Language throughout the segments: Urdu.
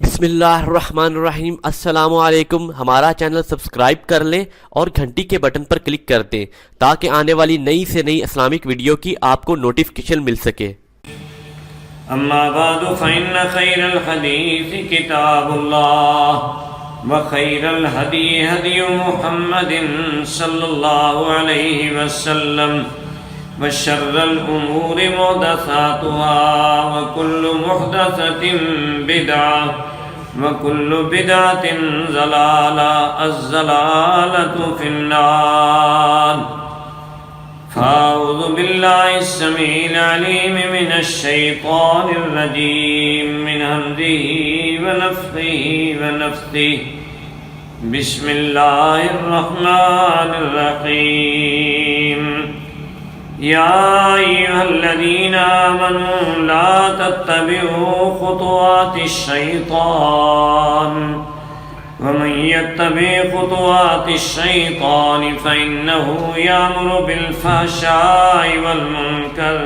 بسم اللہ الرحمن الرحیم۔ السلام علیکم۔ ہمارا چینل سبسکرائب کر لیں اور گھنٹی کے بٹن پر کلک کر دیں تاکہ آنے والی نئی سے نئی اسلامک ویڈیو کی آپ کو نوٹیفیکیشن مل سکے۔ اما بعد فإن خير الحديث كتاب الله وخير الهدي هدي محمد صلى الله عليه وسلم وشر الأمور محدثاتها وكل محدثة بدعة وكل بدعة ضلالة الضلالة في النار فأعوذ بالله السميع العليم من الشيطان الرجيم من همزه ونفخه ونفثه بسم الله الرحمن الرحيم يا أيها الذين آمنوا لا تتبعوا خطوات الشيطان ومن يتبع خطوات الشيطان فإنه يأمر بالفحشاء والمنكر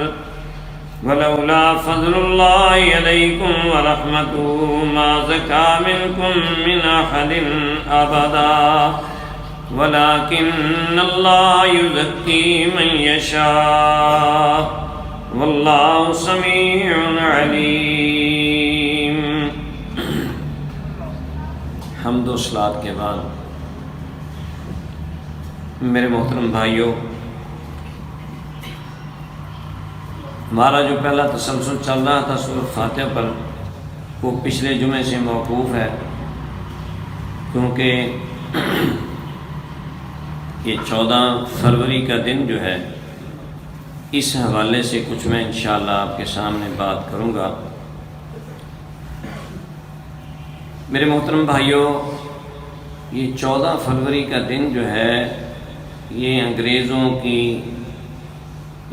ولولا فضل الله عليكم ورحمته ما زكى منكم من أحد أبدا ولكن الله يزكي من يشاء والله سميع عليم۔ حمد و صلات کے بعد میرے محترم بھائیوں، ہمارا جو پہلا تسلسل چل رہا تھا سورۃ فاتحہ پر، وہ پچھلے جمعے سے موقوف ہے، کیونکہ یہ 14 فروری کا دن جو ہے، اس حوالے سے کچھ میں انشاءاللہ آپ کے سامنے بات کروں گا۔ میرے محترم بھائیوں، یہ 14 فروری کا دن جو ہے، یہ انگریزوں کی،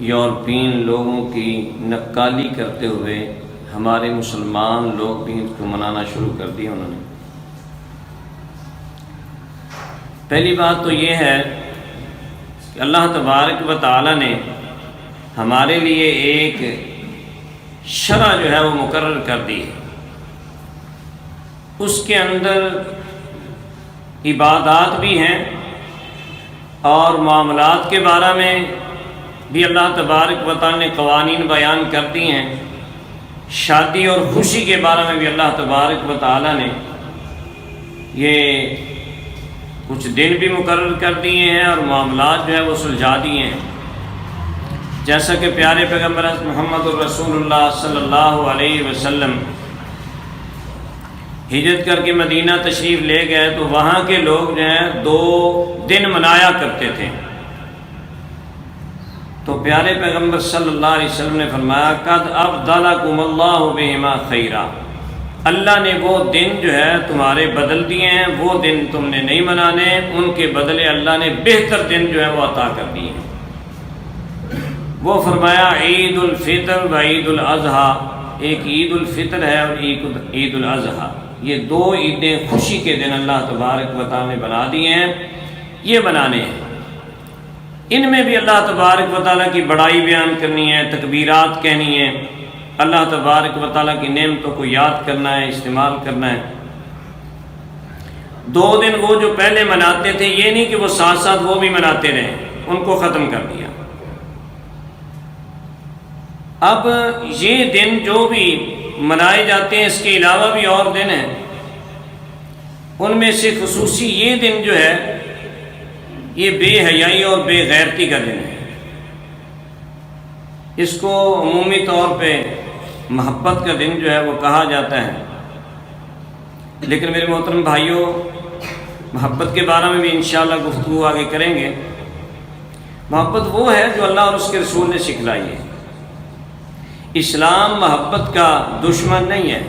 یورپین لوگوں کی نقالی کرتے ہوئے ہمارے مسلمان لوگ بھی اس کو منانا شروع کر دیا انہوں نے۔ پہلی بات تو یہ ہے کہ اللہ تبارک و تعالی نے ہمارے لیے ایک شرع جو ہے وہ مقرر کر دی ہے، اس کے اندر عبادات بھی ہیں اور معاملات کے بارے میں بھی اللہ تبارک و تعالی نے قوانین بیان کر دی ہیں، شادی اور خوشی کے بارے میں بھی اللہ تبارک و تعالی نے یہ کچھ دن بھی مقرر کر دیے ہیں اور معاملات جو ہے وہ سلجھا دیے ہیں۔ جیسا کہ پیارے پیغمبر محمد الرسول اللہ صلی اللہ علیہ وسلم ہجرت کر کے مدینہ تشریف لے گئے تو وہاں کے لوگ جو ہیں 2 دن منایا کرتے تھے، تو پیارے پیغمبر صلی اللہ علیہ وسلم نے فرمایا قد ابدلکم اللہ بہما خیرا، اللہ نے وہ دن جو ہے تمہارے بدل دیے ہیں، وہ دن تم نے نہیں منانے، ان کے بدلے اللہ نے بہتر دن جو ہے وہ عطا کر دیے ہیں۔ وہ فرمایا عید الفطر و عید الاضحیٰ، ایک عید الفطر ہے اور عید الاضحیٰ، یہ 2 عیدیں خوشی کے دن اللہ تبارک و تعالی نے بنا دیے ہیں، یہ بنانے ہیں۔ ان میں بھی اللہ تبارک و تعالی کی بڑائی بیان کرنی ہے، تکبیرات کہنی ہے، اللہ تبارک و تعالیٰ کی نعمتوں کو یاد کرنا ہے، استعمال کرنا ہے۔ 2 دن وہ جو پہلے مناتے تھے، یہ نہیں کہ وہ ساتھ ساتھ وہ بھی مناتے رہے، ان کو ختم کر دیا۔ اب یہ دن جو بھی منائے جاتے ہیں، اس کے علاوہ بھی اور دن ہیں، ان میں سے خصوصی یہ دن جو ہے، یہ بے حیائی اور بے غیرتی کا دن ہے۔ اس کو عمومی طور پہ محبت کا دن جو ہے وہ کہا جاتا ہے، لیکن میرے محترم بھائیوں، محبت کے بارے میں بھی انشاءاللہ گفتگو آگے کریں گے۔ محبت وہ ہے جو اللہ اور اس کے رسول نے سکھلائی ہے۔ اسلام محبت کا دشمن نہیں ہے،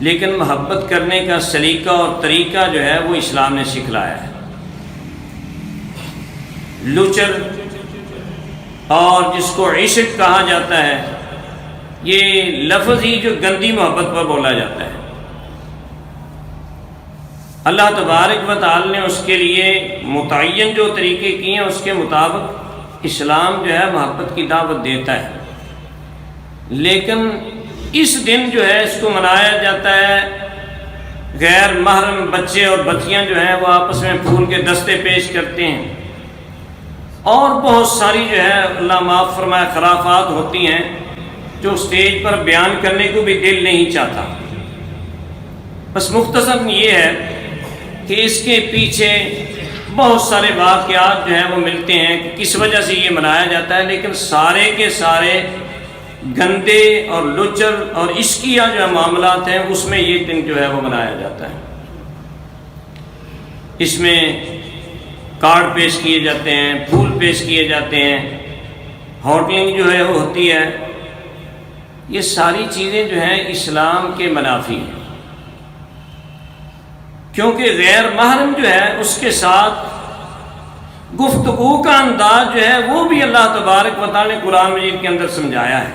لیکن محبت کرنے کا سلیقہ اور طریقہ جو ہے وہ اسلام نے سکھلایا ہے۔ لچر اور جس کو عشق کہا جاتا ہے، یہ لفظ ہی جو گندی محبت پر بولا جاتا ہے۔ اللہ تبارک و تعالی نے اس کے لیے متعین جو طریقے کیے ہیں، اس کے مطابق اسلام جو ہے محبت کی دعوت دیتا ہے، لیکن اس دن جو ہے اس کو منایا جاتا ہے، غیر محرم بچے اور بچیاں جو ہیں وہ آپس میں پھول کے دستے پیش کرتے ہیں، اور بہت ساری جو ہے اللہ معاف فرمائے خرافات ہوتی ہیں جو اسٹیج پر بیان کرنے کو بھی دل نہیں چاہتا۔ بس مختصر یہ ہے کہ اس کے پیچھے بہت سارے واقعات جو ہیں وہ ملتے ہیں کہ کس وجہ سے یہ منایا جاتا ہے، لیکن سارے کے سارے گندے اور لچر اور عشقیہ جو ہے معاملات ہیں اس میں یہ دن جو ہے وہ منایا جاتا ہے۔ اس میں کارڈ پیش کیے جاتے ہیں، پھول پیش کیے جاتے ہیں، ہوٹلنگ جو ہے وہ ہوتی ہے۔ یہ ساری چیزیں جو ہیں اسلام کے منافی ہیں، کیونکہ غیر محرم جو ہے اس کے ساتھ گفتگو کا انداز جو ہے وہ بھی اللہ تبارک و تعالی نے قرآن مجید کے اندر سمجھایا ہے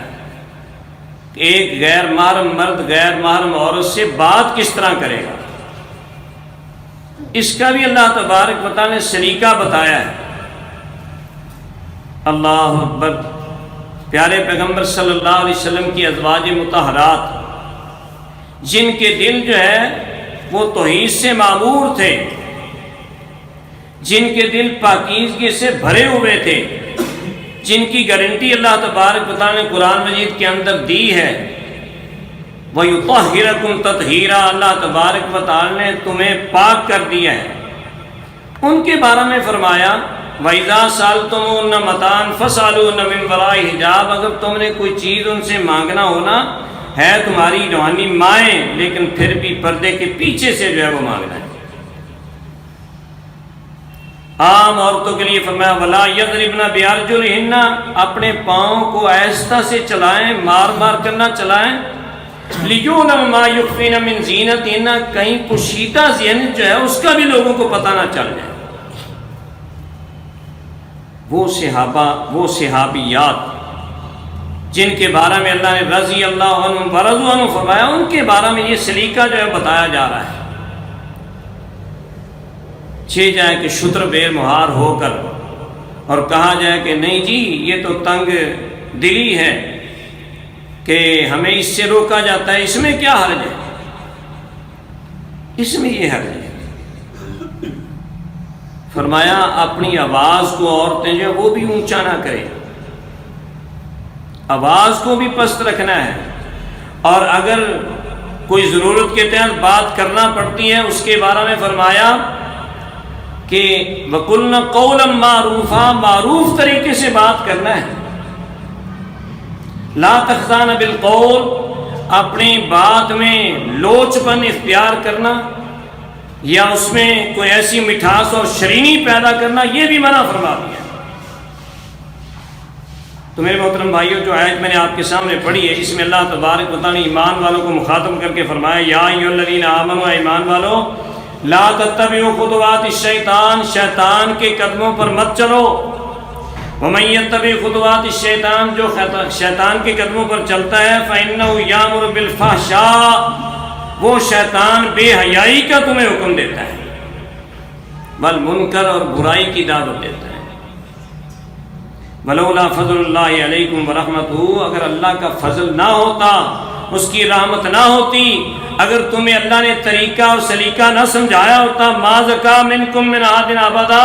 کہ ایک غیر محرم مرد غیر محرم عورت سے بات کس طرح کرے گا، اس کا بھی اللہ تبارک و تعالی نے سلیقہ بتایا ہے۔ اللہ اکبر۔ پیارے پیغمبر صلی اللہ علیہ وسلم کی ازواج مطہرات جن کے دل جو ہے وہ توحید سے معمور تھے، جن کے دل پاکیزگی سے بھرے ہوئے تھے، جن کی گارنٹی اللہ تبارک و تعالی نے قرآن مجید کے اندر دی ہے، وَيُطَهِّرَكُمْ تَطْهِيرًا، اللہ تبارک و تعالی نے تمہیں پاک کر دیا ہے، ان کے بارے میں فرمایا وَإِذَا سَأَلْتُمُوهُنَّ مَتَاعًا فَاسْأَلُوهُنَّ مِنْ وَرَاءِ حِجَابٍ، اگر تم نے کوئی چیز ان سے مانگنا ہونا ہے تمہاری روحانی مائیں، لیکن پھر بھی پردے کے پیچھے سے جو ہے وہ مانگنا ہے۔ عام عورتوں کے لیے فرمایا وَلَا يَضْرِبْنَ بِأَرْجُلِهِنَّ، اپنے پاؤں کو آہستہ سے چلائیں، مار مار کرنا چلائیں، لِيُعْلَمَ مَا يُخْفِينَ مِنْ زِينَتِهِنَّ، کہیں پوشیدہ زینت جو ہے اس کا بھی لوگوں کو پتہ نہ چل جائے۔ وہ صحابہ، وہ صحابیات جن کے بارے میں اللہ نے رضی اللہ عنہم ورضوا عنہ فرمایا، ان کے بارے میں یہ سلیقہ جو ہے بتایا جا رہا ہے۔ چھ جائے کہ شتر بے مہار ہو کر اور کہا جائے کہ نہیں جی یہ تو تنگ دلی ہے کہ ہمیں اس سے روکا جاتا ہے، اس میں کیا حرج ہے، اس میں یہ حرج ہے۔ فرمایا اپنی آواز کو عورتیں جو ہے وہ بھی اونچا نہ کریں، آواز کو بھی پست رکھنا ہے، اور اگر کوئی ضرورت کے تحت بات کرنا پڑتی ہے اس کے بارے میں فرمایا کہ وَقُلْنَ قَوْلًا مَعْرُوفًا، معروف طریقے سے بات کرنا ہے، لا تخضعن بالقول، اپنی بات میں لوچ پن اختیار کرنا یا اس میں کوئی ایسی مٹھاس اور شرینی پیدا کرنا یہ بھی منع فرما دیا۔ تو میرے محترم بھائیوں، جو آیت میں نے آپ کے سامنے پڑھی ہے اس میں اللہ تبارک و تعالی نے ایمان والوں کو مخاطب کر کے فرمایا یا ایھا الذین آمنوا، ایمان والو، لا تتبعوا خطوات الشیطان، شیطان کے قدموں پر مت چلو، ومن یتبع خطوات الشیطان، جو شیطان کے قدموں پر چلتا ہے فإنہ یأمر بالفحشاء، وہ شیطان بے حیائی کا تمہیں حکم دیتا ہے، والمنکر، اور برائی کی دعوت دیتا ہے۔ ولولا فضل اللہ علیکم ورحمتہ، اگر اللہ کا فضل نہ ہوتا، اس کی رحمت نہ ہوتی، اگر تمہیں اللہ نے طریقہ اور سلیقہ نہ سمجھایا ہوتا، ما زکا منکم من احد ابدا،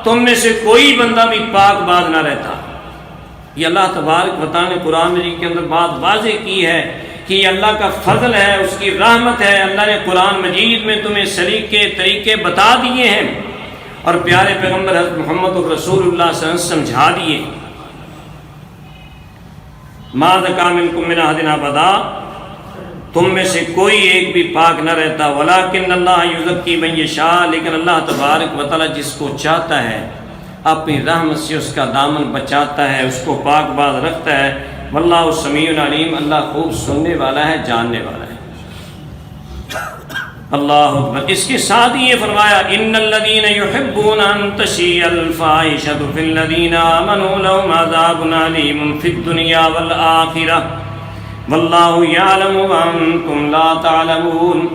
تم میں سے کوئی بندہ بھی پاک باز نہ رہتا۔ یہ اللہ تبارک و تعالی نے قرآن مجید کے اندر بات واضح کی ہے کہ یہ اللہ کا فضل ہے، اس کی رحمت ہے، اللہ نے قرآن مجید میں تمہیں سلیقے طریقے بتا دیے ہیں، اور پیارے پیغمبر حضرت محمد رسول اللہ صلی اللہ علیہ وسلم سمجھا دیے۔ ما زکا منکم من احد ابدا، تم میں سے کوئی ایک بھی پاک نہ رہتا، ولکن اللہ یزکی من یشاء، لیکن اللہ تبارک و تعالی جس کو چاہتا ہے اپنی رحمت سے اس کا دامن بچاتا ہے، اس کو پاک باز رکھتا ہے۔ واللہ سمیع علیم، اللہ خوب سننے والا ہے، جاننے والا ہے۔ اللہ اکبر۔ اس کے ساتھ ہی یہ فرمایا ان الذین یحبون ان تشیع الفاحشۃ فی الذین آمنوا لهم عذاب علیم فی الدنیا والآخرہ واللہ یعلم وانتم لا تعلمون۔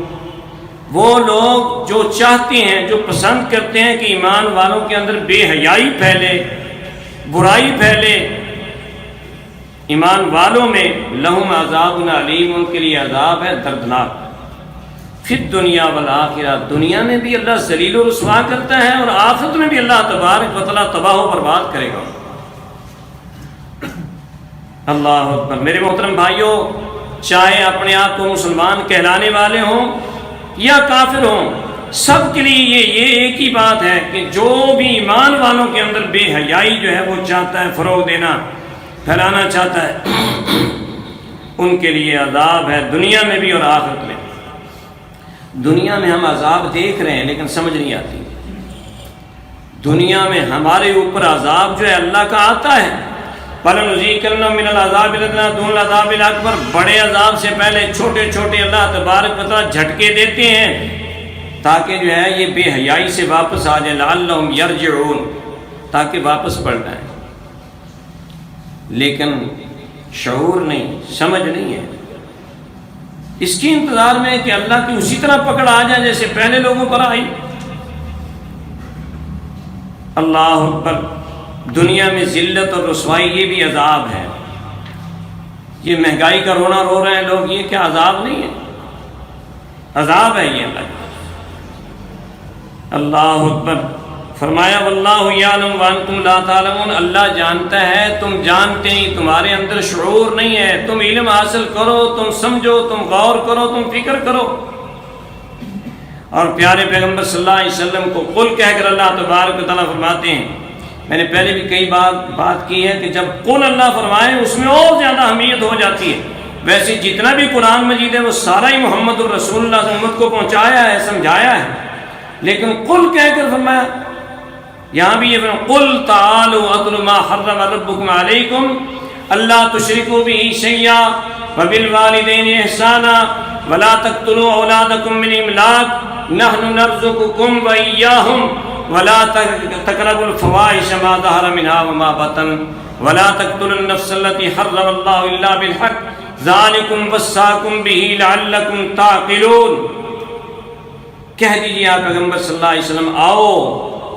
وہ لوگ جو چاہتے ہیں، جو پسند کرتے ہیں کہ ایمان والوں کے اندر بے حیائی پھیلے، برائی پھیلے، ایمان والوں میں لہم عذاب علیم، ان کے لیے عذاب ہے دردناک، فی الدنیا والآخرہ، دنیا میں بھی اللہ ذلیل و رسوا کرتا ہے اور آخرت میں بھی اللہ تبارک و تعالیٰ تباہ و برباد کرے گا۔ اللہ اکبر۔ میرے محترم بھائیوں، چاہے اپنے آپ کو مسلمان کہلانے والے ہوں یا کافر ہوں، سب کے لیے یہ ایک ہی بات ہے کہ جو بھی ایمان والوں کے اندر بے حیائی جو ہے وہ چاہتا ہے فروغ دینا، پھیلانا چاہتا ہے، ان کے لیے عذاب ہے دنیا میں بھی اور آخرت میں۔ دنیا میں ہم عذاب دیکھ رہے ہیں لیکن سمجھ نہیں آتی۔ دنیا میں ہمارے اوپر عذاب جو ہے اللہ کا آتا ہے، فَلَنُذِيقَنَّهُم مِّنَ الْعَذَابِ الْأَدْنَىٰ دُونَ الْعَذَابِ الْأَكْبَرِ، بڑے عذاب سے پہلے چھوٹے چھوٹے اللہ تبارک و تعالیٰ جھٹکے دیتے ہیں تاکہ جو ہے یہ بے حیائی سے واپس آ جائیں، لَعَلَّهُمْ يَرْجِعُونَ، تاکہ واپس پڑ جائیں۔ لیکن شعور نہیں، سمجھ نہیں ہے، اس کی انتظار میں کہ اللہ کی اسی طرح پکڑ آ جائے جیسے پہلے لوگوں پر آئی۔ اللہ اکبر۔ دنیا میں ذلت اور رسوائی یہ بھی عذاب ہے۔ یہ مہنگائی کا رونا رو رہے ہیں لوگ، یہ کیا عذاب نہیں ہے؟ عذاب ہے یہ اللہ اکبر۔ فرمایا واللہ یعلم وانتم لا تعلمون، اللہ جانتا ہے تم جانتے نہیں، تمہارے اندر شعور نہیں ہے، تم علم حاصل کرو، تم سمجھو، تم غور کرو، تم فکر کرو۔ اور پیارے پیغمبر صلی اللہ علیہ وسلم کو قل کہہ کر اللہ تبارک و تعالیٰ فرماتے ہیں، میں نے پہلے بھی کئی بات کی ہے کہ جب قل اللہ فرمائے اس میں اور زیادہ اہمیت ہو جاتی ہے۔ ویسے جتنا بھی قرآن مجید ہے وہ سارا ہی محمد الرسول اللہ سے امت کو پہنچایا ہے، سمجھایا ہے، لیکن قل کہہ کر فرمایا۔ یہاں بھی یہ قل تعالوا اتل ما حرم ربکم علیکم اللہ تشرکوا بہ شیئا وبالوالدین احسانا ولا تقتلوا اولادکم من املاق نحن نرزقکم وإیاہم ولا تقربوا الفواحش ما ظهر منها وما بطن ولا تقتلوا النفس التي حرم الله الا بالحق ذلكم وصاكم به لعلكم تعقلون۔ کہہ دیجیے آپ پیغمبر صلی اللہ علیہ وسلم، آؤ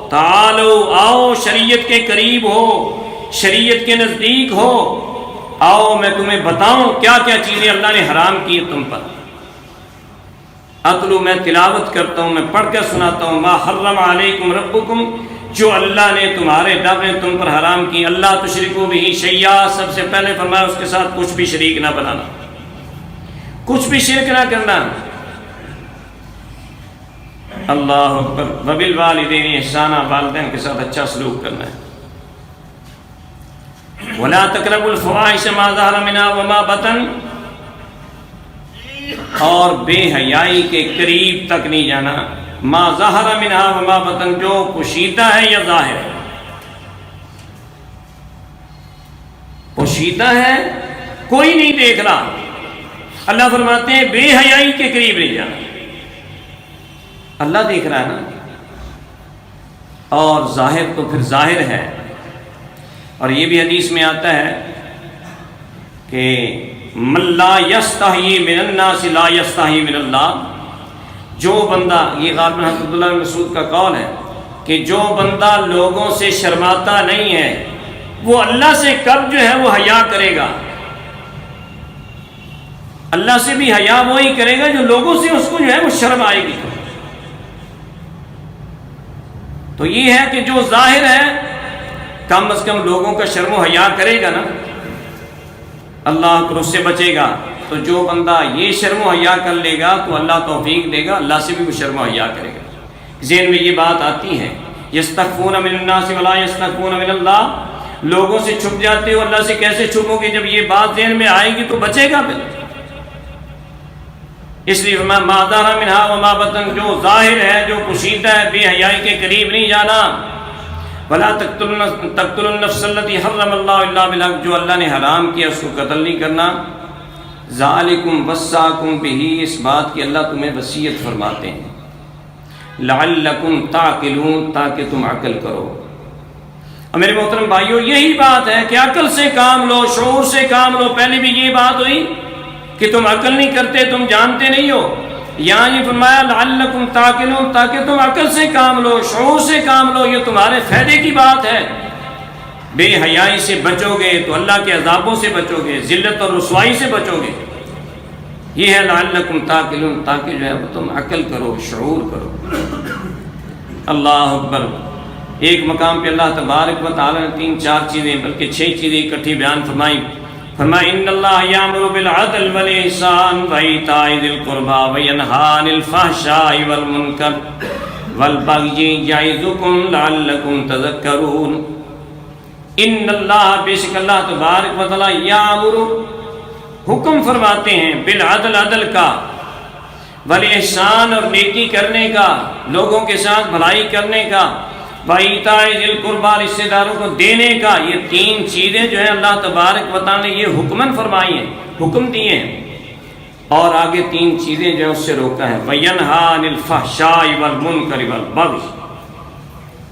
تعالو، آؤ شریعت کے قریب ہو، شریعت کے نزدیک ہو، آؤ میں تمہیں بتاؤں کیا کیا چیزیں اللہ نے حرام کی تم پر۔ اتلو، میں تلاوت کرتا ہوں، میں پڑھ کر سناتا ہوں، ما حرم علیکم ربکم، جو اللہ نے تمہارے رب نے تم پر حرام کی، اللہ تشرکوا بہ شیئا، سب سے پہلے فرمایا اس کے ساتھ کچھ بھی شریک نہ بنانا، کچھ بھی شرک نہ کرنا۔ اللہ اکبر۔ وبالوالدین احسانا، والدین کے ساتھ اچھا سلوک کرنا ہے۔ ولا تقربوا الفواحش ما ظهر منها وما بطن، اور بے حیائی کے قریب تک نہیں جانا، ما ظہر منها وما بطن، جو پوشیدہ ہے یا ظاہر ہے۔ پوشیدہ ہے کوئی نہیں دیکھ رہا، اللہ فرماتے ہیں بے حیائی کے قریب نہیں جانا، اللہ دیکھ رہا ہے نا۔ اور ظاہر تو پھر ظاہر ہے، اور یہ بھی حدیث میں آتا ہے کہ من لا یستحی من الناس لا یستحی من اللہ، جو بندہ، یہ غالباً حضرت عبداللہ بن مسعود کا قول ہے کہ جو بندہ لوگوں سے شرماتا نہیں ہے وہ اللہ سے کب جو ہے وہ حیا کرے گا۔ اللہ سے بھی حیا وہی کرے گا جو لوگوں سے اس کو جو ہے وہ شرم آئے گی۔ تو یہ ہے کہ جو ظاہر ہے کم از کم لوگوں کا شرم و حیا کرے گا نا، اللہ کو اس سے بچے گا۔ تو جو بندہ یہ شرم و حیا کر لے گا تو اللہ توفیق دے گا، اللہ سے بھی وہ شرم و حیا کرے گا۔ ذہن میں یہ بات آتی ہے، یستخفون من الناس ولا یستخفون من اللہ، لوگوں سے چھپ جاتے ہو، اللہ سے کیسے چھپو گے؟ جب یہ بات ذہن میں آئے گی تو بچے گا پھر۔ اس لیے ما ظہر منها وما بطن، جو ظاہر ہے، جو پوشیدہ ہے، بے حیائی کے قریب نہیں جانا۔ ولا تقتلوا النفس التي حرم الله الا بالحق، جو اللہ نے حرام کیا اس کو قتل نہیں کرنا۔ ذالکم وصاکم بہ، اس بات کی اللہ تمہیں وصیت فرماتے ہیں، لعلکم تعقلون، تاکہ تم عقل کرو۔ اور میرے محترم بھائیو، یہی بات ہے کہ عقل سے کام لو، شعور سے کام لو۔ پہلے بھی یہ بات ہوئی کہ تم عقل نہیں کرتے، تم جانتے نہیں ہو۔ یہاں یہ فرمایا لعلکم تعقلون، تاکہ تم عقل سے کام لو، شعور سے کام لو، یہ تمہارے فائدے کی بات ہے۔ بے حیائی سے بچو گے تو اللہ کے عذابوں سے بچو گے، ذلت اور رسوائی سے بچو گے۔ یہ ہے لعلکم تعقلون، تاکہ جو ہے وہ تم عقل کرو، شعور کرو۔ اللہ اکبر۔ ایک مقام پہ اللہ تبارک و تعالیٰ نے 3-4 چیزیں بلکہ 6 چیزیں اکٹھی بیان فرمائیں۔ فرمایا ان اللہ یامر بالعدل والاحسان وایتاء ذی القربى وینہی عن الفحشاء والمنکر والبغی یعظکم لعلکم تذکرون۔ ان اللہ، بے شک اللہ تبارک و تعالیٰ، یامر، حکم فرماتے ہیں، بالعدل، عدل کا، والاحسان، اور نیکی کرنے کا، لوگوں کے ساتھ بھلائی کرنے کا، وایتاء ذی القربى، رشتہ داروں کو دینے کا۔ یہ 3 چیزیں جو ہیں اللہ تبارک و تعالیٰ نے یہ حکمن فرمائی ہیں، حکم دیے ہیں، اور آگے 3 چیزیں جو ہیں اس سے روکا ہے، وینہی عن الفحشاء والمنکر والبغی،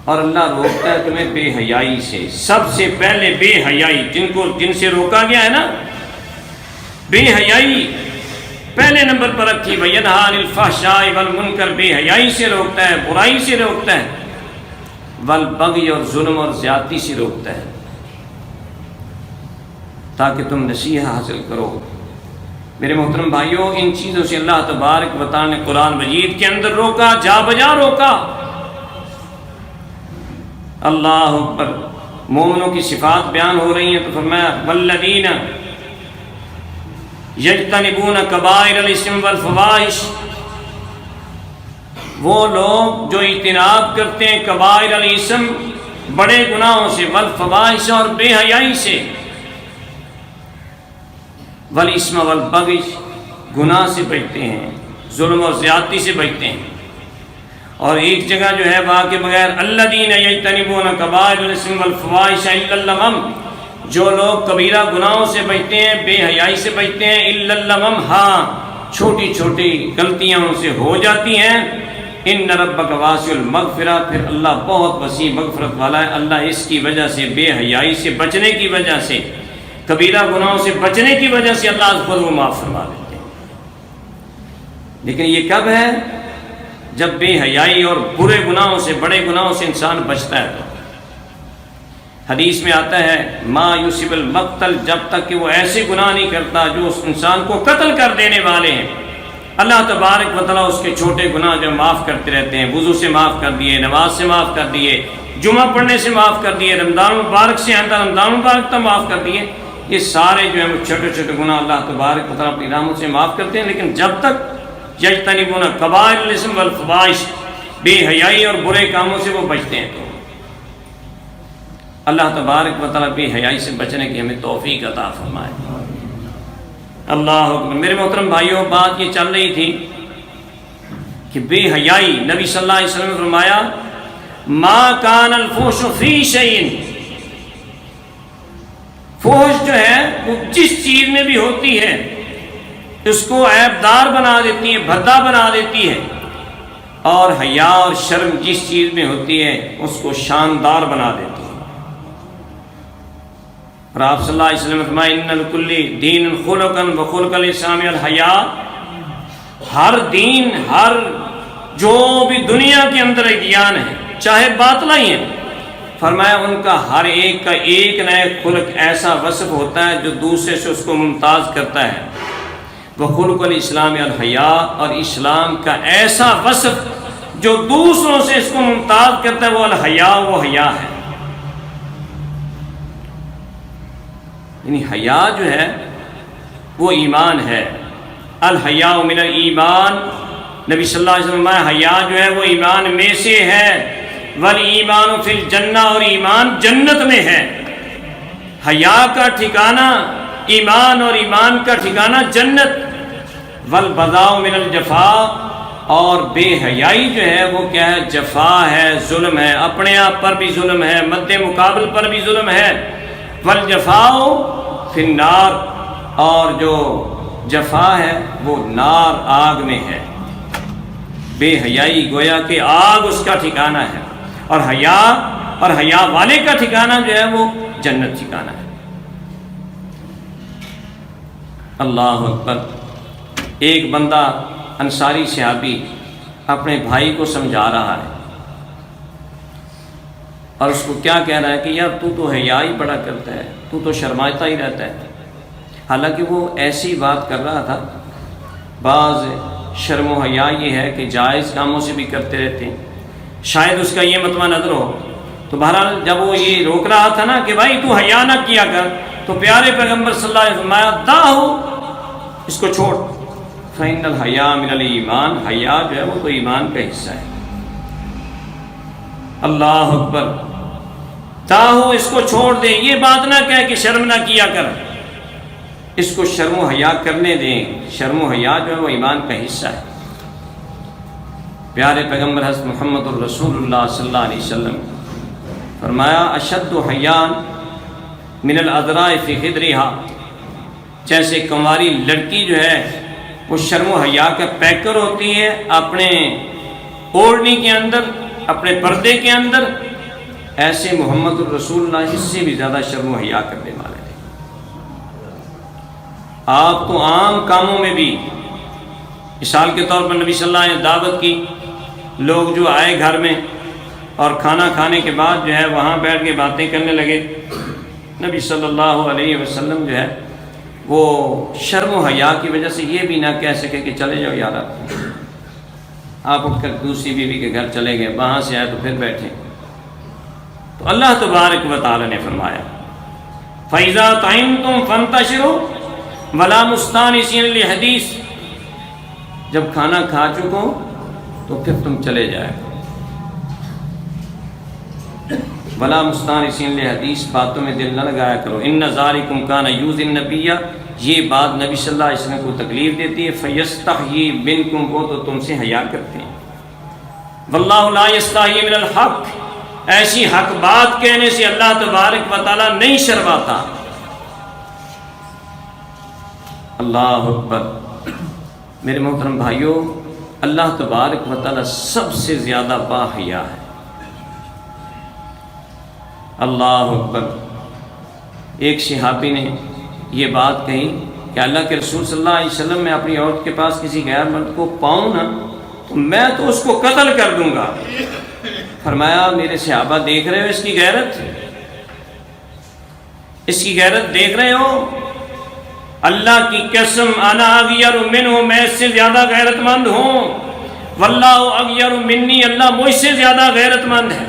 اور اللہ روکتا ہے تمہیں بے حیائی سے۔ سب سے پہلے بے حیائی، جن سے روکا گیا ہے نا، بے حیائی پہلے نمبر پر رکھی، وینہی عن الفحشاء والمنکر، بے حیائی سے روکتا ہے، برائی سے روکتا ہے، والبغی، اور ظلم اور زیادتی سے روکتا ہے، تاکہ تم نصیحت حاصل کرو۔ میرے محترم بھائیوں، ان چیزوں سے اللہ تبارک و تعالیٰ نے قرآن مجید کے اندر روکا، جا بجا روکا۔ اللہ اکبر۔ مومنوں کی صفات بیان ہو رہی ہیں تو فرمایا والذین یجتنبون کبائر الاسم والفواحش، وہ لوگ جو اجتناب کرتے ہیں کبائر الاسم، بڑے گناہوں سے، والفواحش، اور بے حیائی سے، والاسم والبغی، گناہ سے بچتے ہیں، ظلم اور زیادتی سے بچتے ہیں۔ اور ایک جگہ جو ہے وہاں کے بغیر الذین یجتنبون کبائر الاسم والفواحش الا اللمم، جو لوگ کبیرہ گناہوں سے بچتے ہیں، بے حیائی سے بچتے ہیں، الا اللمم، ہاں چھوٹی چھوٹی غلطیاں ان سے ہو جاتی ہیں، ان ربک واسع المغفرہ، پھر اللہ بہت وسیع مغفرت والا ہے۔ اللہ اس کی وجہ سے، بے حیائی سے بچنے کی وجہ سے، کبیرہ گناہوں سے بچنے کی وجہ سے اللہ خود وہ معاف فرما دیتے ہیں۔ لیکن یہ کب ہے؟ جب بے حیائی اور برے گناہوں سے، بڑے گناہوں سے انسان بچتا ہے۔ تو حدیث میں آتا ہے ما یوسف المقتل، جب تک کہ وہ ایسے گناہ نہیں کرتا جو اس انسان کو قتل کر دینے والے ہیں، اللہ تبارک و تعالیٰ اس کے چھوٹے گناہ جو معاف کرتے رہتے ہیں۔ وضو سے معاف کر دیے، نماز سے معاف کر دیے، جمعہ پڑھنے سے معاف کر دیے، رمضان مبارک سے آئندہ رمضان مبارک تک معاف کر دیے۔ یہ سارے جو ہیں وہ چھوٹے چھوٹے گناہ اللہ تبارک و تعالیٰ اپنی رحمت سے معاف کرتے ہیں۔ لیکن جب تک یجتنبون کبائر الاسم والفواحش، بے حیائی اور برے کاموں سے وہ بچتے ہیں، تو اللہ تبارک و تعالیٰ بے حیائی سے بچنے کی ہمیں توفیق عطا فرمائے۔ اللہ اکبر۔ میرے محترم بھائیوں، بات یہ چل رہی تھی کہ بے حیائی، نبی صلی اللہ علیہ وسلم نے فرمایا ما کان الفحش فی شیء، فحش جو ہے وہ جس چیز میں بھی ہوتی ہے اس کو عیب دار بنا دیتی ہے، بھدا بنا دیتی ہے، اور حیا اور شرم جس چیز میں ہوتی ہے اس کو شاندار بنا دیتی ہے۔ اور آپ صلی اللہ علیہ وسلم نے فرمایا ان لکل دین خلقا وخلق الاسلام الحیا، ہر دین، ہر جو بھی دنیا کے اندر ادیان ہے، چاہے باطلہ ہی ہیں، فرمایا ان کا ہر ایک کا ایک نہ ایک خلق ایسا وصف ہوتا ہے جو دوسرے سے اس کو ممتاز کرتا ہے۔ وخلق الاسلام الحیا، اور اسلام کا ایسا وصف جو دوسروں سے اس کو ممتاز کرتا ہے وہ الحیا، وہ حیا ہے۔ یعنی حیا جو ہے وہ ایمان ہے۔ الحیاء من الایمان، نبی صلی اللہ علیہ وسلم نے حیا جو ہے وہ ایمان میں سے ہے۔ والایمان فی الجنہ، اور ایمان جنت میں ہے۔ حیا کا ٹھکانہ ایمان، اور ایمان کا ٹھکانہ جنت۔ والبذاء من الجفاء، اور بے حیائی جو ہے وہ کیا ہے؟ جفا ہے، ظلم ہے، اپنے آپ پر بھی ظلم ہے، مد مقابل پر بھی ظلم ہے۔ والجفاء فی النار، اور جو جفا ہے وہ نار، آگ میں ہے۔ بے حیائی گویا کہ آگ اس کا ٹھکانہ ہے، اور حیا، اور حیا والے کا ٹھکانہ جو ہے وہ جنت ٹھکانہ ہے۔ اللہ اکبر۔ ایک بندہ انصاری صحابی اپنے بھائی کو سمجھا رہا ہے، اور اس کو کیا کہہ رہا ہے کہ یار تو حیا ہی بڑا کرتا ہے، تو شرماتا ہی رہتا ہے۔ حالانکہ وہ ایسی بات کر رہا تھا، بعض شرم و حیا یہ ہے کہ جائز کاموں سے بھی کرتے رہتے ہیں، شاید اس کا یہ مطمع نظر ہو۔ تو بہرحال جب وہ یہ روک رہا تھا نا کہ بھائی تو حیا نہ کیا کر، تو پیارے پیغمبر صلی اللہ علیہ وسلم فرمایا دعو، اس کو چھوڑ، فإن الحیاء من الایمان، حیا جو ہے وہ تو ایمان کا حصہ ہے۔ اللہ اکبر، دعو، اس کو چھوڑ دے، یہ بات نہ کہہ کہ شرم نہ کیا کر، اس کو شرم و حیا کرنے دیں۔ شرم و حیا جو ہے وہ ایمان کا حصہ ہے۔ پیارے پیغمبر حضرت محمد الرسول اللہ صلی اللہ علیہ وسلم فرمایا اشد حیاء من العذراء فی خدرہا، جیسے کنواری لڑکی جو ہے وہ شرم و حیا کا پیکر ہوتی ہے اپنے اوڑھنی کے اندر، اپنے پردے کے اندر، ایسے محمد الرسول اللہ اس سے بھی زیادہ شرم و حیا کرنے والے تھے۔ آپ تو عام کاموں میں بھی، مثال کے طور پر نبی صلی اللہ علیہ وسلم نے دعوت کی، لوگ جو آئے گھر میں اور کھانا کھانے کے بعد جو ہے وہاں بیٹھ کے باتیں کرنے لگے، نبی صلی اللہ علیہ وسلم جو ہے وہ شرم و حیا کی وجہ سے یہ بھی نہ کہہ سکے کہ چلے جاؤ یار، آپ اٹھ کر دوسری بیوی کے گھر چلے گئے، وہاں سے آئے تو پھر بیٹھے۔ تو اللہ تبارک و تعالی نے فرمایا فَإِذَا طَعِمْتُمْ فَانْتَشِرُوا وَلَا مُسْتَأْنِسِينَ لِحَدِيثٍ، جب کھانا کھا چکو تو پھر تم چلے جائے، وَلَا مُسْتَأْنِسِينَ لِحَدِيثٍ، باتوں میں دل نہ لگایا کرو، إِنَّ ذَلِكُمْ كَانَ يُؤْذِي النَّبِيَّ، یہ بات نبی صلی اللہ علیہ وسلم کو تکلیف دیتی ہے، فَيَسْتَحْيِي مِنْكُمْ، وہ تو تم سے حیا کرتے ہیں، وَاللَّهُ لَا يَسْتَحْيِي مِنَ الْحَقِّ، ایسی حق بات کہنے سے اللہ تبارک و تعالیٰ نہیں شرماتا۔ اللہ اکبر، میرے محترم بھائیوں، اللہ تبارک و تعالیٰ سب سے زیادہ با حیا ہے۔ اللہ اکبر، ایک صحابی نے یہ بات کہی کہ اللہ کے رسول صلی اللہ علیہ وسلم، میں اپنی عورت کے پاس کسی غیر مرد کو پاؤں نا تو میں تو اس کو قتل کر دوں گا۔ فرمایا میرے صحابہ دیکھ رہے ہو اس کی غیرت، اس کی غیرت دیکھ رہے ہو؟ اللہ کی قسم انا اغیر منہ، میں اس سے زیادہ غیرت مند ہوں، واللہ اغیر منی، اللہ مجھ سے زیادہ غیرت مند ہے۔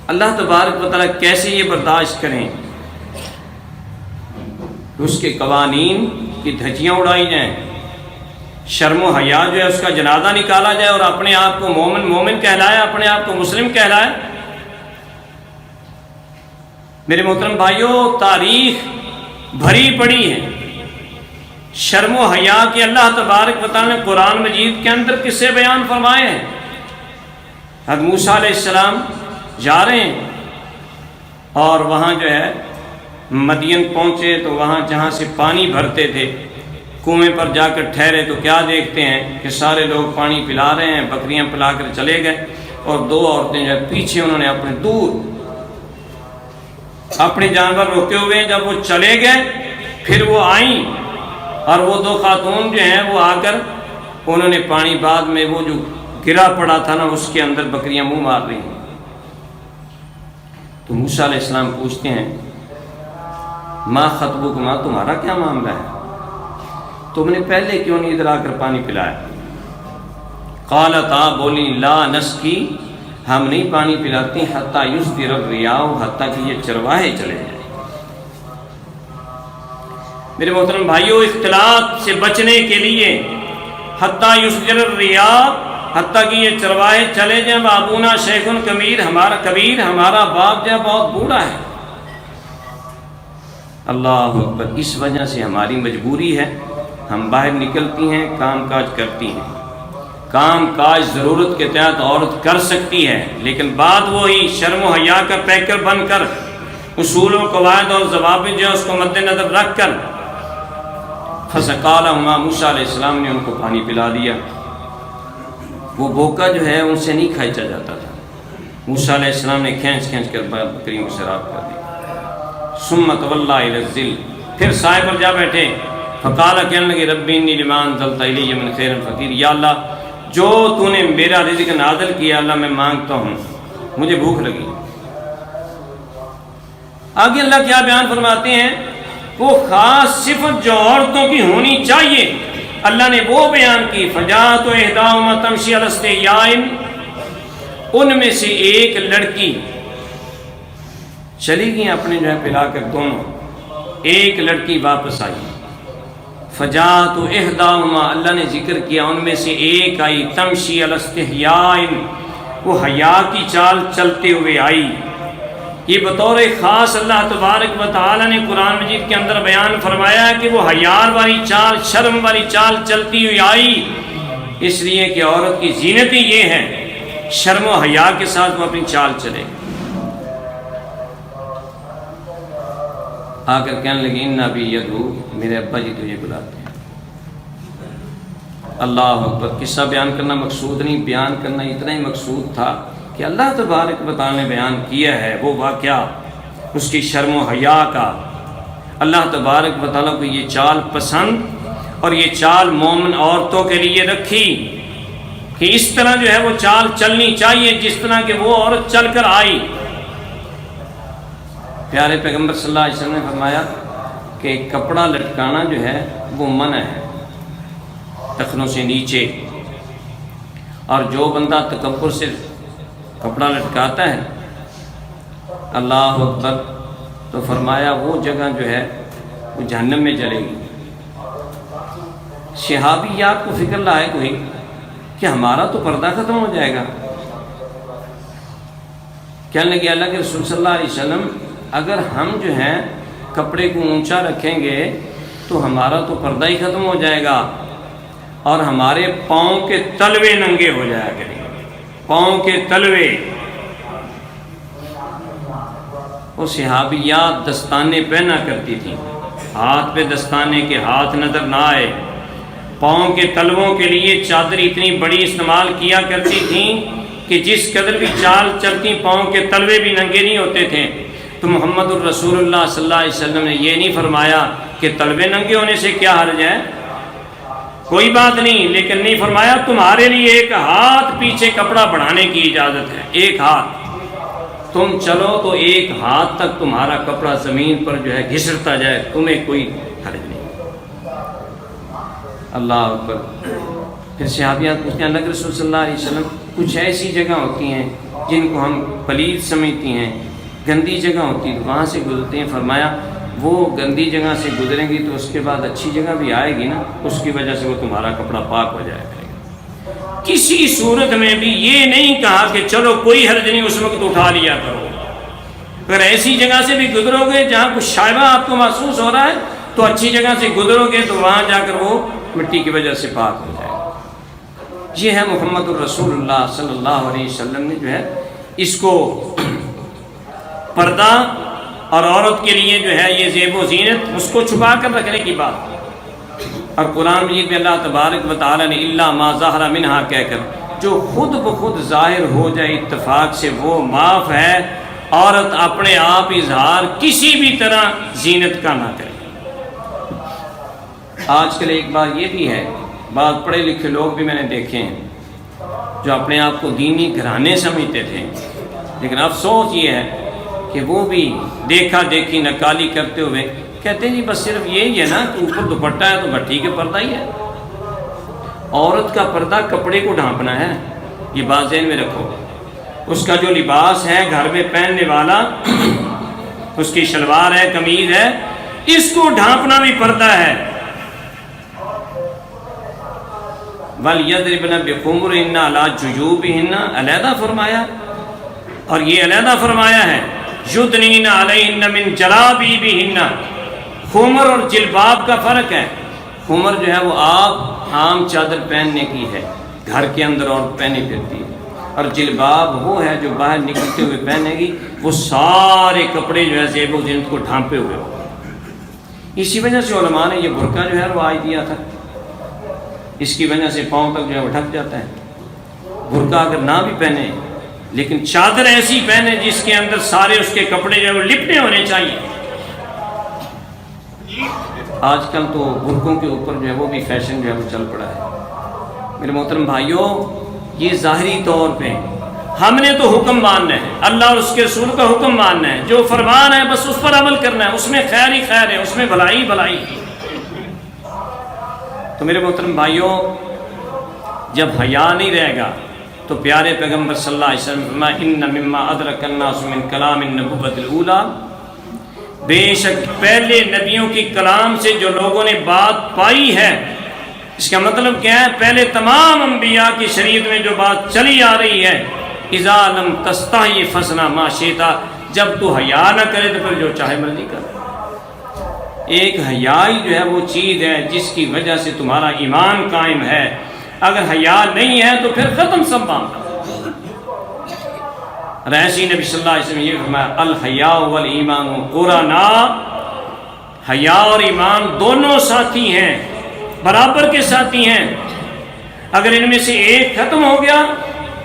اللہ تبارک و تعالیٰ کیسے یہ برداشت کریں اس کے قوانین کی دھجیاں اڑائی جائیں، شرم و حیا جو ہے اس کا جنازہ نکالا جائے اور اپنے آپ کو مومن کہلائے، اپنے آپ کو مسلم کہلائے۔ میرے محترم بھائیوں، تاریخ بھری پڑی ہے شرم و حیا کے۔ اللہ تبارک و تعالیٰ نے قرآن مجید کے اندر قصے بیان فرمائے ہیں۔ حضرت موسیٰ علیہ السلام جا رہے ہیں اور وہاں جو ہے مدین پہنچے تو وہاں جہاں سے پانی بھرتے تھے، کنویں پر جا کر ٹھہرے تو کیا دیکھتے ہیں کہ سارے لوگ پانی پلا رہے ہیں، بکریاں پلا کر چلے گئے، اور دو عورتیں جو ہے پیچھے انہوں نے اپنے دور اپنے جانور روکے ہوئے ہیں۔ جب وہ چلے گئے پھر وہ آئیں اور وہ دو خاتون جو ہیں وہ آ کر انہوں نے پانی بعد میں وہ جو گرا پڑا تھا نا اس کے اندر بکریاں منہ مار رہی ہیں۔ تو موسیٰ علیہ السلام پوچھتے ہیں ما خطبکما، تمہارا کیا معاملہ ہے، تم نے پہلے کیوں نہیں ادھر آ کر پانی پلایا؟ قالتا، بولی لا نسقی، ہم نہیں پانی پلاتی حتی یصدر الرعاء، حتیٰ کہ یہ چرواہے چلے جائیں۔ میرے محترم بھائیوں، اختلاط سے بچنے کے لیے حتی یصدر الرعاء، حتیٰ کہ یہ چرواہے چلے جائیں، وابونا شیخ کبیر، ہمارا باپ جو ہے بہت بوڑھا ہے۔ اللہ اکبر، اس وجہ سے ہماری مجبوری ہے، ہم باہر نکلتی ہیں، کام کاج کرتی ہیں، کام کاج ضرورت کے تحت عورت کر سکتی ہے، لیکن بعد وہی شرم و حیا کا پیکر بن کر اصول و قواعد اور ضوابط جو ہے اس کو مد نظر رکھ کر فسقالہما، موسیٰ علیہ السلام نے ان کو پانی پلا دیا۔ وہ بوکا جو ہے ان سے نہیں کھینچا جاتا تھا، موسیٰ علیہ السلام نے کھینچ کر بکریوں کو سیراب کر دیا۔ ثم تولی الی الظل، پھر سائے پر جا بیٹھے، فقال، کہنے لگے ربی انی لما انزلت الی من خیر فقیر، یا اللہ جو تو نے میرا رزق نازل کیا اللہ میں مانگتا ہوں مجھے بھوک لگی۔ آگے اللہ کیا بیان فرماتے ہیں؟ وہ خاص صفت جو عورتوں کی ہونی چاہیے اللہ نے وہ بیان کی، فجاءت احداہما تمشی علی استحیاء، ان میں سے ایک لڑکی چلی گئی اپنے جو ہے پلا کر دونوں، ایک لڑکی واپس آئی، فجاءت احداہما اللہ نے ذکر کیا ان میں سے ایک آئی، تمشی علی استحیاء وہ حیا کی چال چلتے ہوئے آئی۔ یہ بطور خاص اللہ تبارک و تعالی نے قرآن مجید کے اندر بیان فرمایا ہے کہ وہ حیا والی چال، شرم والی چال چلتی ہوئی آئی، اس لیے کہ عورت کی زینت ہی یہ ہے شرم و حیا کے ساتھ وہ اپنی چال چلے۔ آ کر کہنے لگی ان ابی یدعو، میرے ابا جی تجھے بلاتے ہیں۔ اللہ اکبر۔ قصہ بیان کرنا مقصود نہیں، بیان کرنا اتنا ہی مقصود تھا کہ اللہ تبارک و تعالی نے بیان کیا ہے وہ واقعہ اس کی شرم و حیا کا۔ اللہ تبارک و تعالی کو یہ چال پسند اور یہ چال مومن عورتوں کے لیے رکھی کہ اس طرح جو ہے وہ چال چلنی چاہیے جس طرح کہ وہ عورت چل کر آئی۔ پیارے پیغمبر صلی اللہ علیہ وسلم نے فرمایا کہ کپڑا لٹکانا جو ہے وہ منع ہے ٹخنوں سے نیچے، اور جو بندہ تکبر سے کپڑا لٹکاتا ہے اللہ اکبر تو فرمایا وہ جگہ جو ہے وہ جہنم میں جلے گی۔ صحابیات کو فکر لاحق ہوئی کہ ہمارا تو پردہ ختم ہو جائے گا۔ کہنے لگے اللہ کے رسول صلی اللہ علیہ وسلم اگر ہم جو ہیں کپڑے کو اونچا رکھیں گے تو ہمارا تو پردہ ہی ختم ہو جائے گا اور ہمارے پاؤں کے تلوے ننگے ہو جایا کریں گے، پاؤں کے تلوے۔ وہ صحابیات دستانے پہنا کرتی تھیں، ہاتھ پہ دستانے کے ہاتھ نظر نہ آئے، پاؤں کے تلووں کے لیے چادر اتنی بڑی استعمال کیا کرتی تھیں کہ جس قدر بھی چال چلتی پاؤں کے تلوے بھی ننگے نہیں ہوتے تھے۔ تو محمد الرسول اللہ صلی اللہ علیہ وسلم نے یہ نہیں فرمایا کہ تلوے ننگے ہونے سے کیا حرج ہے، کوئی بات نہیں، لیکن نہیں فرمایا تمہارے لیے ایک ہاتھ پیچھے کپڑا بڑھانے کی اجازت ہے، ایک ہاتھ تم چلو تو ایک ہاتھ تک تمہارا کپڑا زمین پر جو ہے گھسرتا جائے، تمہیں کوئی حرج نہیں۔ اللہ اکبر۔ پھر صحابیات پوچھتے ہیں اللہ کے رسول صلی اللہ علیہ وسلم کچھ ایسی جگہ ہوتی ہیں جن کو ہم پلید سمجھتی ہیں، گندی جگہ ہوتی ہے، وہاں سے گزرتے ہیں، فرمایا وہ گندی جگہ سے گزریں گی تو اس کے بعد اچھی جگہ بھی آئے گی نا، اس کی وجہ سے وہ تمہارا کپڑا پاک ہو جائے گا۔ کسی صورت میں بھی یہ نہیں کہا کہ چلو کوئی حرج نہیں اس وقت اٹھا لیا کرو۔ اگر ایسی جگہ سے بھی گزرو گے جہاں کچھ شائبہ آپ کو محسوس ہو رہا ہے تو اچھی جگہ سے گزرو گے تو وہاں جا کر وہ مٹی کی وجہ سے پاک ہو جائے گا۔ یہ ہے محمد الرسول اللہ صلی اللہ علیہ وسلم نے جو ہے اس کو پردہ اور عورت کے لیے جو ہے یہ زیب و زینت اس کو چھپا کر رکھنے کی بات، اور قرآن مجید میں اللہ تبارک و تعالی نے الا ما ظہر منہا کہہ کر جو خود بخود ظاہر ہو جائے اتفاق سے وہ معاف ہے۔ عورت اپنے آپ اظہار کسی بھی طرح زینت کا نہ کرے۔ آج کل ایک بات یہ بھی ہے، بعض پڑھے لکھے لوگ بھی میں نے دیکھے ہیں جو اپنے آپ کو دینی گھرانے سمجھتے تھے، لیکن افسوس یہ ہے کہ وہ بھی دیکھا دیکھی نکالی کرتے ہوئے کہتے ہیں جی بس صرف یہی ہے نا کہ اوپر دوپٹہ ہے تو بس ٹھیک ہے، پردہ ہی ہے۔ عورت کا پردہ کپڑے کو ڈھانپنا ہے، یہ بات ذہن میں رکھو۔ اس کا جو لباس ہے گھر میں پہننے والا، اس کی شلوار ہے، قمیض ہے، اس کو ڈھانپنا بھی پردہ ہے۔ وَلْيَضْرِبْنَ بِخُمُرِهِنَّ عَلَىٰ جُيُوبِهِنَّ علیحدہ فرمایا، اور یہ علیحدہ فرمایا ہے يُدْنِينَ عَلَيْهِنَّ مِنْ جَلَابِيبِهِنَّ۔ خمر اور جلباب کا فرق ہے۔ خمر جو ہے وہ آپ عام چادر پہننے کی ہے، گھر کے اندر اور پہنی پھرتی ہے، اور جلباب وہ ہے جو باہر نکلتے ہوئے پہنے گی، وہ سارے کپڑے جو ہے زیب و زینت کو ڈھانپے ہوئے ہو۔ اسی وجہ سے علماء نے یہ برقع جو ہے وہ آج دیا تھا، اس کی وجہ سے پاؤں تک جو ہے وہ ڈھک جاتا ہے۔ برقع اگر نہ بھی پہنے لیکن چادر ایسی پہنے جس کے اندر سارے اس کے کپڑے جو ہے وہ لپٹے ہونے چاہیے۔ آج کل تو برقعوں کے اوپر جو ہے وہ بھی فیشن جو ہے وہ چل پڑا ہے۔ میرے محترم بھائیوں، یہ ظاہری طور پہ ہم نے تو حکم ماننا ہے، اللہ اور اس کے رسول کا حکم ماننا ہے، جو فرمان ہے بس اس پر عمل کرنا ہے، اس میں خیر ہی خیر ہے، اس میں بھلائی بھلائی۔ تو میرے محترم بھائیوں، جب حیا نہیں رہے گا تو پیارے پیغمبر صلی اللہ علیہ وسلم فرمایا ان مما ادرک الناس من کلام النبوۃ الاولی، بے شک پہلے نبیوں کی کلام سے جو لوگوں نے بات پائی ہے، اس کا مطلب کیا ہے؟ پہلے تمام انبیاء کی شریعت میں جو بات چلی آ رہی ہے، اذا لم تستحی فصنع ما شئت، جب تو حیا نہ کرے تو پھر جو چاہے مرضی کر۔ ایک حیا ہی جو ہے وہ چیز ہے جس کی وجہ سے تمہارا ایمان قائم ہے، اگر حیا نہیں ہے تو پھر ختم سب معاملہ۔ ایسی نبی صلی اللہ علیہ وسلم یہ فرمایا الحیاء والایمان قرانا، حیا اور ایمان دونوں ساتھی ہیں، برابر کے ساتھی ہیں، اگر ان میں سے ایک ختم ہو گیا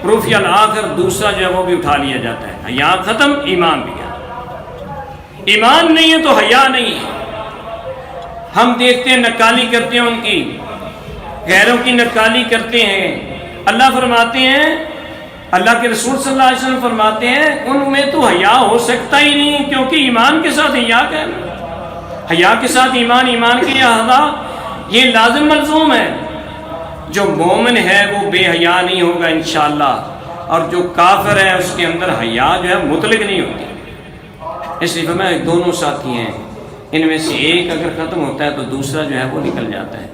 رفع الآخر، دوسرا جو ہے وہ بھی اٹھا لیا جاتا ہے۔ حیا ختم، ایمان بھی گیا۔ ایمان نہیں ہے تو حیا نہیں ہے۔ ہم دیکھتے ہیں نکالی کرتے ہیں، ان کی غیروں کی نکالی کرتے ہیں۔ اللہ فرماتے ہیں، اللہ کے رسول صلی اللہ علیہ وسلم فرماتے ہیں ان میں تو حیا ہو سکتا ہی نہیں، کیونکہ ایمان کے ساتھ حیا کا ہے، حیا کے ساتھ ایمان، ایمان کے اعضا یہ لازم ملزوم ہے۔ جو مومن ہے وہ بے حیا نہیں ہوگا انشاءاللہ، اور جو کافر ہے اس کے اندر حیا جو ہے مطلق نہیں ہوتی۔ اس لیے فرمایا دونوں ساتھی ہیں، ان میں سے ایک اگر ختم ہوتا ہے تو دوسرا جو ہے وہ نکل جاتا ہے۔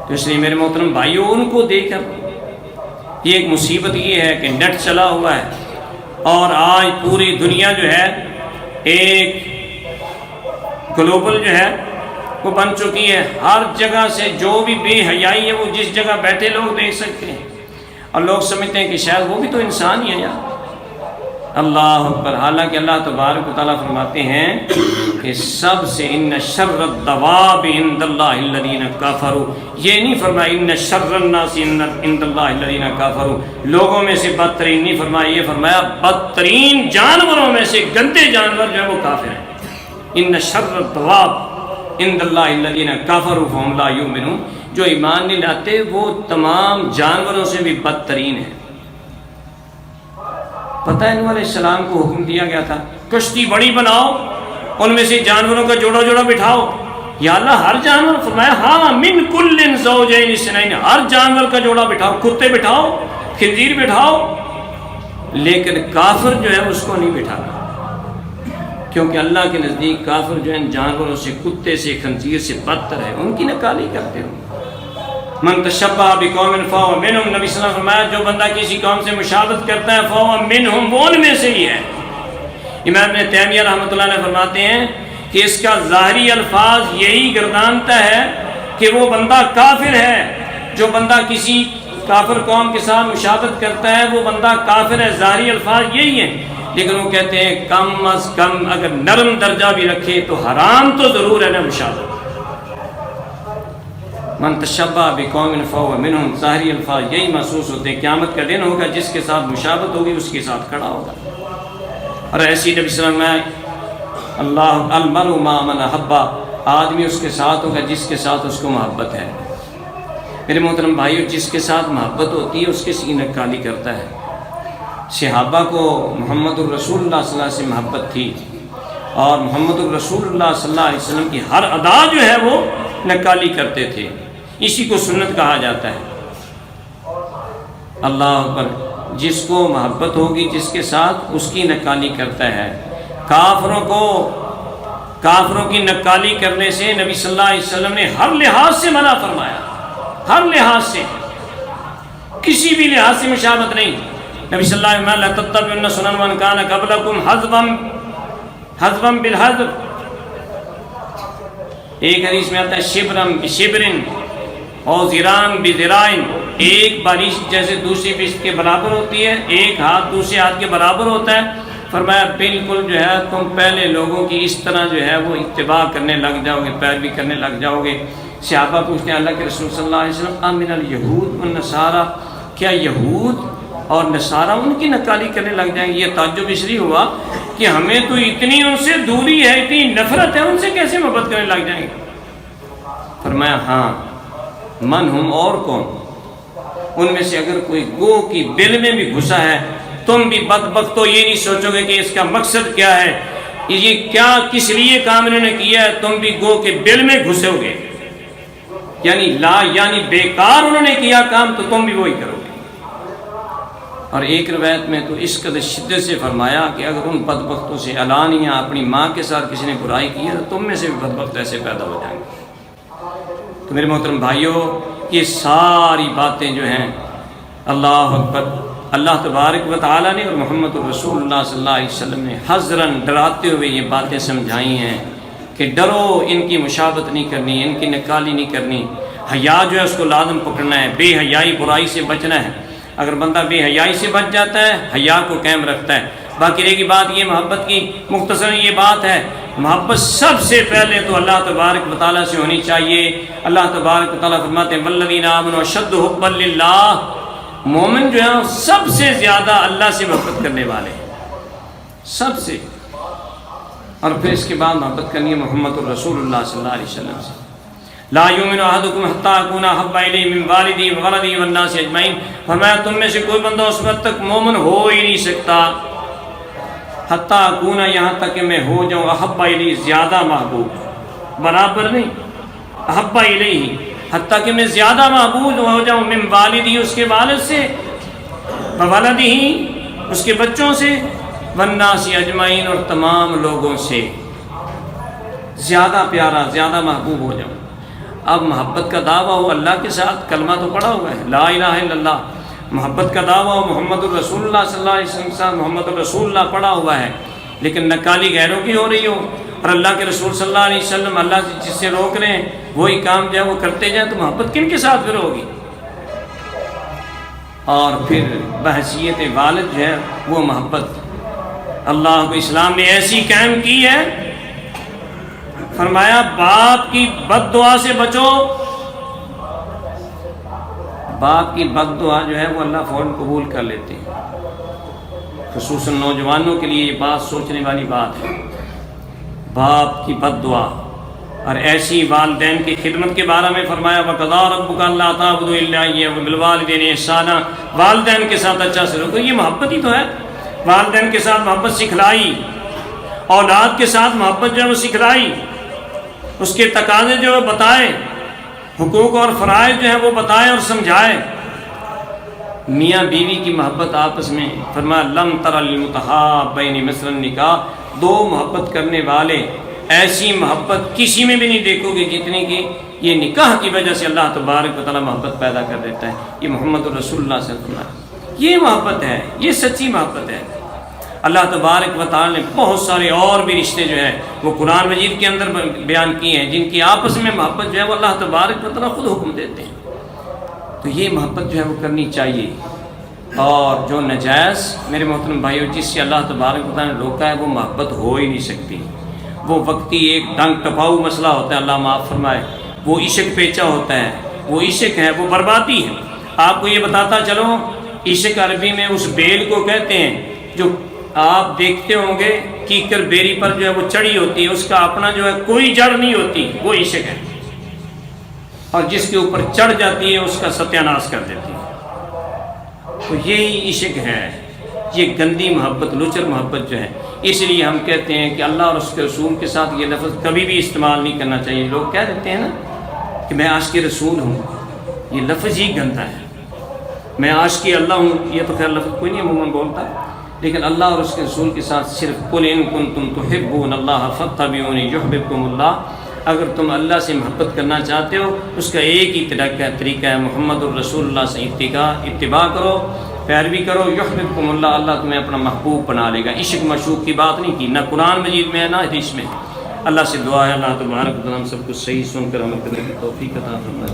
تو اس لیے میرے محترم بھائیوں، ان کو دیکھ کر یہ ایک مصیبت یہ ہے کہ نیٹ چلا ہوا ہے، اور آج پوری دنیا جو ہے ایک گلوبل جو ہے وہ بن چکی ہے، ہر جگہ سے جو بھی بے حیائی ہے وہ جس جگہ بیٹھے لوگ دیکھ سکتے ہیں، اور لوگ سمجھتے ہیں کہ شاید وہ بھی تو انسان ہی ہے یار۔ اللہ اکبر، حالانکہ اللہ تبارک و تعالیٰ فرماتے ہیں کہ سب سے ان شر الدواب عند اللہ الذین کفروا، یہ نہیں فرمایا ان شر الناس عند اللہ الذین کفروا، لوگوں میں سے بدترین نہیں فرمایا، یہ فرمایا بدترین جانوروں میں سے گندے جانور جو ہے وہ کافر ہیں۔ ان شر الدواب عند اللہ الذین کفروا فہم لا یؤمنون، جو ایمان نہیں لاتے وہ تمام جانوروں سے بھی بدترین ہیں۔ پتہ ہے نوح علیہ السلام کو حکم دیا گیا تھا کشتی بڑی بناؤ، ان میں سے جانوروں کا جوڑا جوڑا بٹھاؤ، یا اللہ ہر جانور؟ فرمایا ہاں من کل زوجین اثنین، ہر جانور کا جوڑا بٹھاؤ، کتے بٹھاؤ، خنزیر بٹھاؤ، لیکن کافر جو ہے اس کو نہیں بٹھانا، کیونکہ اللہ کے نزدیک کافر جو ہے جانوروں سے، کتے سے، خنزیر سے بدتر ہے، ان کی نکالی کرتے ہو۔ من تشبہ بقوم فہو منہم، نبی صلی اللہ علیہ وسلم فرمایا جو بندہ کسی قوم سے مشابہت کرتا ہے فہو منہم، وہ ان میں سے ہی ہے۔ امام ابن تیمیہ رحمۃ اللہ علیہ فرماتے ہیں کہ اس کا ظاہری الفاظ یہی گردانتا ہے کہ وہ بندہ کافر ہے، جو بندہ کسی کافر قوم کے ساتھ مشابہت کرتا ہے وہ بندہ کافر ہے، ظاہری الفاظ یہی ہیں، لیکن وہ کہتے ہیں کم از کم اگر نرم درجہ بھی رکھے تو حرام تو ضرور ہے نا مشابہت۔ من تشبہ بقوم فہو منہم، ظاہری الفاظ یہی محسوس ہوتے ہیں۔ قیامت کا دن ہوگا، جس کے ساتھ مشابہت ہوگی اس کے ساتھ کھڑا ہوگا۔ اور ایسی نبی صلی اللہ علیہ وسلم اللہ المرء مع من احب، آدمی اس کے ساتھ ہوگا جس کے ساتھ اس کو محبت ہے۔ میرے محترم بھائیو، جس کے ساتھ محبت ہوتی ہے اس کے سینہ کالی کرتا ہے۔ صحابہ کو محمد الرسول اللہ صلی اللہ علیہ وسلم محبت تھی، اور محمد الرسول اللہ صلی اللہ علیہ وسلم کی ہر ادا جو ہے وہ نکالی کرتے تھے، اسی کو سنت کہا جاتا ہے۔ اللہ اکبر، جس کو محبت ہوگی جس کے ساتھ اس کی نکالی کرتا ہے۔ کافروں کی نکالی کرنے سے نبی صلی اللہ علیہ وسلم نے ہر لحاظ سے منع فرمایا، ہر لحاظ سے، کسی بھی لحاظ سے مشابہت نہیں۔ نبی صلی اللہ علیہ وسلم لا تتبعن سنن من کان قبلکم حذوا بالحذو، ایک حدیث میں آتا ہے شبرم بشبرن اور ذراعن بذراعن، ایک بارش جیسے دوسری بارش کے برابر ہوتی ہے، ایک ہاتھ دوسرے ہاتھ کے برابر ہوتا ہے۔ فرمایا بالکل جو ہے تم پہلے لوگوں کی اس طرح جو ہے وہ اتباع کرنے لگ جاؤ گے، پیروی کرنے لگ جاؤ گے۔ صحابہ پوچھتے ہیں اللہ کے رسول صلی اللہ علیہ وسلم امن الیہود والنصارى، کیا یہود اور نصارہ ان کی نکالی کرنے لگ جائیں گے؟ یہ تعجب اس لیے ہوا کہ ہمیں تو اتنی ان سے دوری ہے، اتنی نفرت ہے، ان سے کیسے محبت کرنے لگ جائیں گے؟ فرمایا ہاں، من ہم، اور کون؟ ان میں سے اگر کوئی گو کی بل میں بھی گھسا ہے تم بھی بدبختو یہ نہیں سوچو گے کہ اس کا مقصد کیا ہے، یہ کیا کس لیے کام انہوں نے کیا ہے، تم بھی گو کے بل میں گھسو گے، یعنی بیکار انہوں نے کیا کام تو تم بھی وہی کرو گے۔ اور ایک روایت میں تو اس قدر شدت سے فرمایا کہ اگر ان بدبختوں سے علانیہ اپنی ماں کے ساتھ کسی نے برائی کی ہے تو تم میں سے بھی بدبخت ایسے پیدا ہو جائیں گے۔ تو میرے محترم بھائیوں، یہ ساری باتیں جو ہیں اللہ اکبر، اللہ تبارک و تعالیٰ نے اور محمد رسول اللہ صلی اللہ علیہ وسلم نے حذراً ڈراتے ہوئے یہ باتیں سمجھائی ہیں کہ ڈرو، ان کی مشابہت نہیں کرنی، ان کی نکالی نہیں کرنی، حیا جو ہے اس کو لازم پکڑنا ہے، بے حیائی برائی سے بچنا ہے۔ اگر بندہ بے حیائی سے بچ جاتا ہے، حیا کو قائم رکھتا ہے۔ باقی رہے گی بات یہ محبت کی، مختصر یہ بات ہے، محبت سب سے پہلے تو اللہ تبارک و تعالیٰ سے ہونی چاہیے۔ اللہ تبارک و تعالیٰ فرماتے ہیں والذین آمنوا اشد حبا للہ، مومن جو ہے سب سے زیادہ اللہ سے محبت کرنے والے سب سے، اور پھر اس کے بعد محبت کرنی ہے محمد الرسول اللہ صلی اللہ علیہ وسلم سے۔ لا یؤمن احدکم حتی اکون احب الیہ من والدی وولدی والناس اجمعین، فرمایا تم میں سے کوئی بندہ اس وقت تک مومن ہو ہی نہیں سکتا، حتی اکون یہاں تک کہ میں ہو جاؤں احب الیہ زیادہ محبوب، برابر نہیں، احب الیہ حتیٰ کہ میں زیادہ محبوب ہو جاؤں، من والدی اس کے والد سے، وولدی اس کے بچوں سے، والناس اجمعین اور تمام لوگوں سے زیادہ پیارا، زیادہ محبوب ہو جاؤں۔ اب محبت کا دعویٰ ہو اللہ کے ساتھ، کلمہ تو پڑھا ہوا ہے لا الہ الا اللہ، محبت کا دعویٰ ہو محمد الرسول اللہ صلی اللہ علیہ وسلم کے ساتھ، محمد الرسول اللہ پڑھا ہوا ہے، لیکن نکالی غیروں کی ہو رہی ہو اور اللہ کے رسول صلی اللہ علیہ وسلم اللہ جس سے روک رہے ہیں وہی کام جو ہے وہ کرتے جائیں، تو محبت کن کے ساتھ پھر ہوگی؟ اور پھر بحیثیت والد جو ہے وہ محبت اللہ کو اسلام نے ایسی قائم کی ہے، فرمایا باپ کی بد دعا سے بچو، باپ کی بد دعا جو ہے وہ اللہ فوراً قبول کر لیتے ہیں، خصوصاً نوجوانوں کے لیے یہ بات سوچنے والی بات ہے، باپ کی بد دعا۔ اور ایسی والدین کی خدمت کے بارے میں فرمایا وَقَضَىٰ رَبُّكَ أَلَّا تَعْبُدُوا إِلَّا إِيَّاهُ وَبِالْوَالِدَيْنِ إِحْسَانًا، والدین کے ساتھ اچھا سلوک، یہ محبت ہی تو ہے، والدین کے ساتھ محبت سکھلائی، اولاد کے ساتھ محبت جو ہے وہ سکھلائی، اس کے تقاضے جو ہے بتائے، حقوق اور فرائض جو ہے وہ بتائے اور سمجھائے۔ میاں بیوی کی محبت آپس میں فرمایا لم تر للمتحابین مثل النکاح، دو محبت کرنے والے ایسی محبت کسی میں بھی نہیں دیکھو گے جتنی کہ یہ نکاح کی وجہ سے اللہ تبارک و تعالیٰ محبت پیدا کر دیتا ہے۔ یہ محمد الرسول اللہ صلی اللہ علیہ وسلم، یہ محبت ہے، یہ سچی محبت ہے۔ اللہ تبارک و تعالیٰ نے بہت سارے اور بھی رشتے جو ہیں وہ قرآن مجید کے اندر بیان کیے ہیں جن کی آپس میں محبت جو ہے وہ اللہ تبارک و تعالیٰ خود حکم دیتے ہیں، تو یہ محبت جو ہے وہ کرنی چاہیے۔ اور جو نجائز میرے محترم بھائیو جس سے اللہ تبارک و تعالیٰ نے روکا ہے وہ محبت ہو ہی نہیں سکتی، وہ وقتی ایک ڈنگ ٹپاؤ مسئلہ ہوتا ہے، اللہ معاف فرمائے، وہ عشق پیچا ہوتا ہے، وہ عشق ہے، وہ بربادی ہے۔ آپ کو یہ بتاتا چلو عشق عربی میں اس بیل کو کہتے ہیں جو آپ دیکھتے ہوں گے کیکر بیری پر جو ہے وہ چڑھی ہوتی ہے، اس کا اپنا جو ہے کوئی جڑ نہیں ہوتی، وہ عشق ہے، اور جس کے اوپر چڑھ جاتی ہے اس کا ستیہ ناش کر دیتی ہے۔ تو یہی عشق ہے، یہ گندی محبت، لچر محبت جو ہے۔ اس لیے ہم کہتے ہیں کہ اللہ اور اس کے رسول کے ساتھ یہ لفظ کبھی بھی استعمال نہیں کرنا چاہیے۔ لوگ کہہ دیتے ہیں نا کہ میں عاشق رسول ہوں، یہ لفظ ہی گندا ہے۔ میں عاشق اللہ ہوں، یہ تو خیر لفظ کوئی نہیں عموماً بولتا، لیکن اللہ اور اس کے رسول کے ساتھ صرف قل ان کنتم تحبون اللہ فاتبعونی یحببکم اللہ، اگر تم اللہ سے محبت کرنا چاہتے ہو اس کا ایک ہی طریقہ ہے محمد الرسول اللہ سے اتباع کرو، پیروی کرو، یحببکم اللہ، اللہ تمہیں اپنا محبوب بنا لے گا۔ عشق مشوق کی بات نہیں کی، نہ قرآن مجید میں ہے نہ حدیث میں۔ اللہ سے دعا ہے اللہ تبارک و تعالیٰ ہم سب کو صحیح سن کر عمل کرنے کی توفیق عطا فرمائے۔